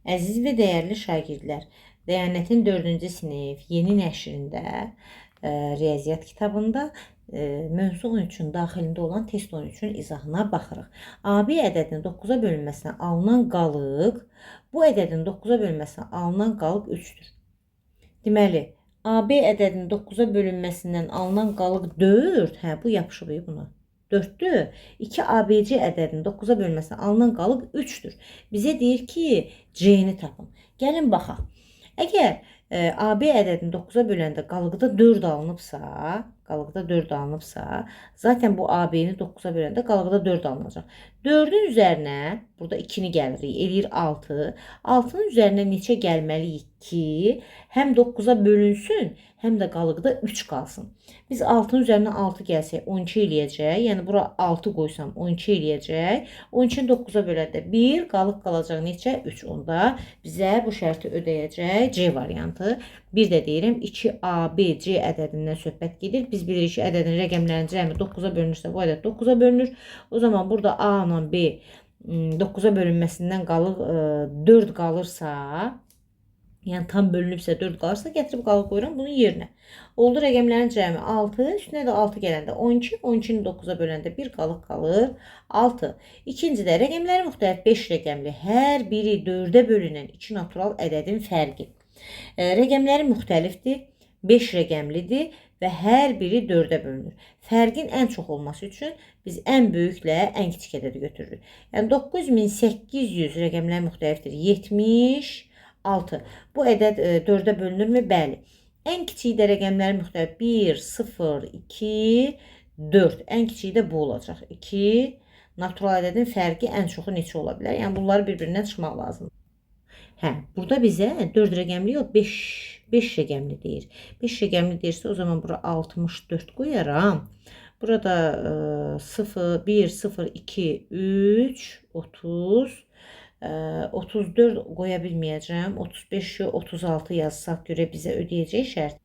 Əziz və dəyərli şagirdlər, Dəyanətin 4-cü sinif yeni nəşrində riyaziyyat kitabında mövzu 13-ün daxilində olan test 13-ün izahına baxırıq. AB ədədinin 9-a bölünməsinə alınan qalıq, bu ədədin 9-a bölünməsinə alınan qalıq 3-dür. Deməli, AB ədədinin 9-a bölünməsindən alınan qalıq 4, bu yapışıb buna. 4'dür. 2 ABC ədədinin 9-a bölünməsindən alınan qalıq 3'dür. Bizə deyir ki, C-ni tapın. Gəlin baxaq. Əgər AB ədədini 9-a böləndə qalıqda 4 alınıbsa, zaten bu AB-ni 9-a böləndə qalıqda 4 alınacaq. 4'ün üzərinə, burada 2-ni gəlirik, eləyir 6. 6'nın üzərinə neçə gəlməliyik ki, həm 9-a bölünsün, həm də qalıqda 3 qalsın. Biz 6'nın üzərinə 6 gəlsək 12 eləyəcək. Yəni bura 6 qoysam 12 eləyəcək. 12'ni 9'a böləndə 1, qalıq qalacaq neçə? 3. Onda bizə bu şərti ödəyəcək C variantı. Bir də deyirəm 2ABC ədədindən söhbət gedir. Biz bilirik ki, ədədin rəqəmlərinin cəmi 9'a bölünürsə, bu ədəd 9'a bölünür. O zaman burada A ilə B 9'a bölünməsindən qalıq 4 qalırsa, yəni tam bölünübsə 4 qalırsa, gətirib qalıq qoyuram bunun yerinə. Oldu rəqəmlərin cəmi 6, üstünə də 6 gələndə 12, 12'ni 9'a böləndə 1 qalıq qalır 6. İkincidə rəqəmləri müxtəlif 5 rəqəmli, hər biri 4'ə bölünən 2 natural ədədin fərqi. Rəqəmləri müxtəlifdir, 5 rəqəmlidir və hər biri 4'ə bölünür. Fərqin ən çox olması üçün biz ən böyüklə ən kiçik ədədi götürürük. Yəni 9800 rəqəmlər müxtəlifdir, 76. Bu ədəd 4'ə bölünürmü? Bəli. Ən kiçiyi də rəqəmlərin müxtəlif 1, 0, 2, 4. Ən kiçiyi də bu olacaq. 2. Natural ədədin fərqi ən çoxu neçə ola bilər? Yəni bunları bir-birindən çıxmaq lazımdır. Burada bizə 4 rəqəmli yox, 5 rəqəmli deyir. 5 rəqəmli deyirsə, o zaman bura 64 qoyaram. Burada 0, 1, 0, 2, 3, 30, 34 qoya bilməyəcəm. 35, 36 yazsaq görə bizə ödəyəcək şərt.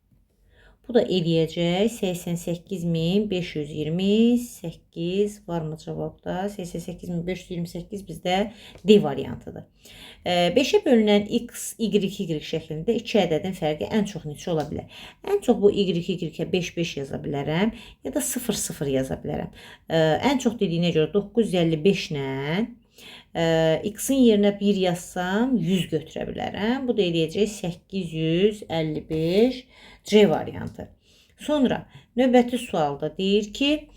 Bu da eləyəcək 88.528 varmı cavabda? 88.528 bizdə D variantıdır. 5'ə bölünən x, y, y şəklində 2 ədədin fərqi ən çox neçə ola bilər? Ən çox bu y, y-ə 5, 5 yaza bilərəm ya da 0, 0 yaza bilərəm. Ən çox dediyinə görə 955 ilə x-in yerinə 1 yazsam 100 götürə bilərəm. Bu da eləyəcək 855 C variantı. Sonra növbəti sualda deyir ki,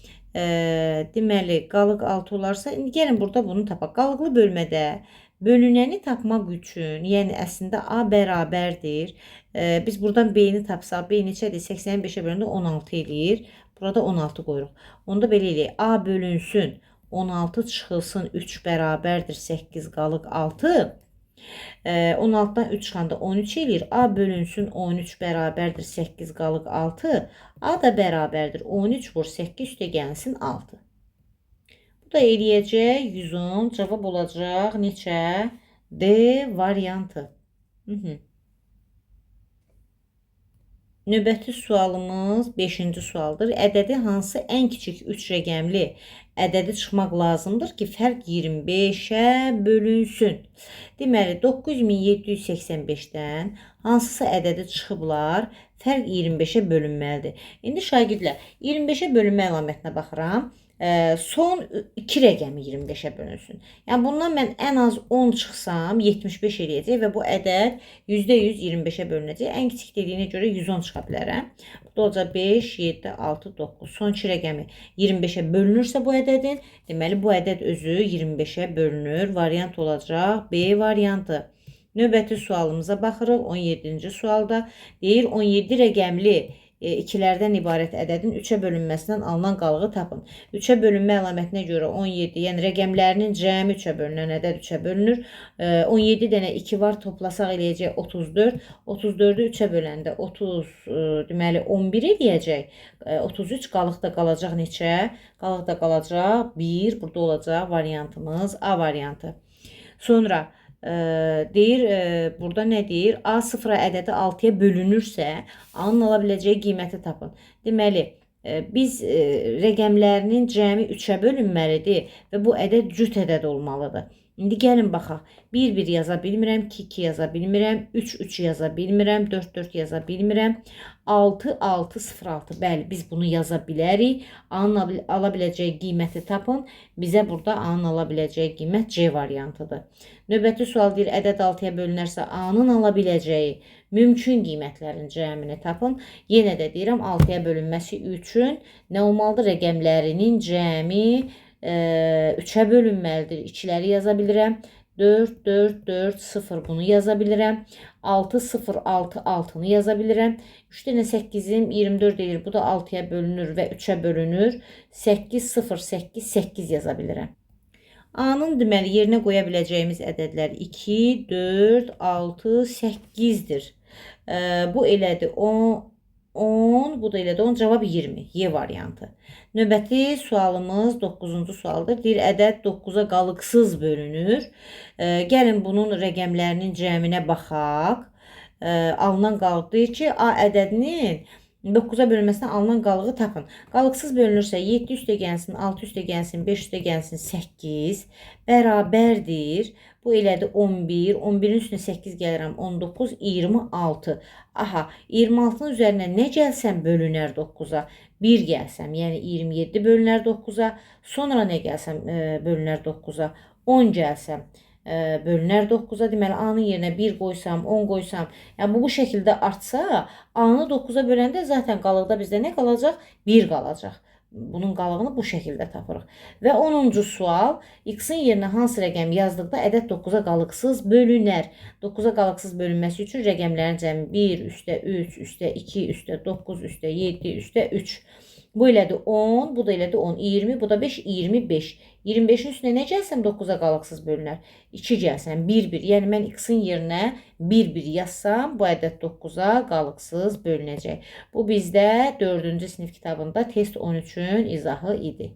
deməli qalıq 6 olarsa, indi gəlin burada bunu tapaq. Qalıqlı bölmədə bölünəni tapmaq üçün, yəni əslində A bərabərdir. Biz buradan B-ni tapsaq, B neçədir? 85'ə bölündə 16 eləyir. Burada 16 qoyuruq. Onda belə eləyək. A bölünsün 16 çıxılsın 3 bərabərdir 8 qalıq 6. 16'dan 3 çıxanda 13 eləyir. A bölünsün 13 bərabərdir 8 qalıq 6. A da bərabərdir 13 vur 8 üstə gəlsin 6. Bu da eləyəcək 110. Cavab olacaq neçə? D variantı. Növbəti sualımız 5-ci sualdır. Ədədi hansı ən kiçik 3 rəqəmli ədədi çıxmaq lazımdır ki, fərq 25'ə bölünsün. Deməli, 9785'dən hansısa ədədi çıxıblar, fərq 25'ə bölünməlidir. İndi şagirdlər, 25'ə bölünmə əlamətinə baxıram. Son 2 rəqəmi 25'ə bölünsün. Yəni bundan mən ən az 10 çıxsam 75 eləyəcək və bu ədəd %100 25'ə bölünəcək. Ən kiçik dediyinə görə 110 çıxa bilərəm. Bu da olacaq 5, 7, 6, 9. Son 2 rəqəmi 25'ə bölünürsə bu ədədin, deməli bu ədəd özü 25'ə bölünür. Variant olacaq B variantı. Növbəti sualımıza baxırıq. 17-ci sualda deyir 17 rəqəmli ikilərdən ibarət ədədin 3'ə bölünməsindən alınan qalığı tapın. 3'ə bölünmə əlamətinə görə 17, yəni rəqəmlərinin cəmi 3'ə bölünən ədəd 3'ə bölünür. 17 dənə 2 var, toplasaq eləyəcək 34. 34'ü 3'ə böləndə 30, deməli 11 eləyəcək. 33 qalıqda qalacaq neçə? Qalıqda qalacaq 1, burada olacaq variantımız A variantı. Sonra deyir, burada nə deyir? A sıfıra ədədi 6'ya bölünürsə, A-nın ala biləcəyi qiyməti tapın. Deməli, biz rəqəmlərinin cəmi 3'ə bölünməlidir və bu ədəd cüt ədəd olmalıdır. İndi gəlin baxaq. 1-1 yaza bilmirəm, 2-2 yaza bilmirəm, 3-3 yaza bilmirəm, 4-4 yaza bilmirəm. 6-6-0-6. Bəli, biz bunu yaza bilərik. A-nın ala biləcəyi qiyməti tapın. Bizə burada A-nın ala biləcəyi qiymət C variantıdır. Növbəti sual deyir, ədəd 6-ya bölünərsə A-nın ala biləcəyi mümkün qiymətlərin cəmini tapın. Yenə də deyirəm, 6-ya bölünməsi üçün nə olmalıdır? Rəqəmlərinin cəmi 3-ə bölünməlidir. İkiləri yaza bilirəm. 4, 4, 4, 0 bunu yaza bilirəm. 6, 0, 6, 6-nı yaza bilirəm. 3 dənə 8-im 24 deyir. Bu da 6-ya bölünür və 3-ə bölünür. 8, 0, 8, 8 yaza bilirəm. A-nın deməli yerinə qoya biləcəyimiz ədədlər 2, 4, 6, 8-dir. Bu elədir 10, bu da elədir 10, cavab 20. Y variantı. Növbəti sualımız 9-cu sualdır. Deyir, ədəd 9-a qalıqsız bölünür. Gəlin bunun rəqəmlərinin cəminə baxaq. Alınan qalıq deyir ki, A ədədinin 9-a bölünməsindən alınan qalığı tapın. Qalıqsız bölünürsə 7 üstə gəlsin, 6 üstə gəlsin, 5 üstə gəlsin, 8 bərabərdir. Bu elədi 11. 11-in üstünə 8 gəlirəm. 19, 26. Aha, 26-nın üzərinə nə gəlsəm bölünər 9-a? 1 gəlsəm, yəni 27 bölünər 9-a. Sonra nə gəlsəm bölünər 9-a? 10 gəlsəm bölünər 9-a. Deməli, A-nın yerinə 1 qoysam, 10 qoysam, yəni bu şəkildə artsa, A-nı 9-a böləndə zaten qalıqda bizdə nə qalacaq? 1 qalacaq. Bunun qalığını bu şəkildə tapırıq. Və 10-cu sual, x-in yerinə hansı rəqəm yazdıqda ədəd 9-a qalıqsız bölünər? 9-a qalıqsız bölünməsi üçün rəqəmlərin cəmi 1 üstə 3 üstə 2 üstə 9 üstə 7 üstə 3. Bu elədi 10, bu da elədi 10, 20, bu da 5, 25. 25-in üstünə nə gəlsəm 9-a qalıqsız bölünər? 2 gəlsəm 1-1. Yəni mən x-in yerinə 1-1 yazsam, bu ədəd 9-a qalıqsız bölünəcək. Bu bizdə 4-cü sinif kitabında test 13-ün izahı idi.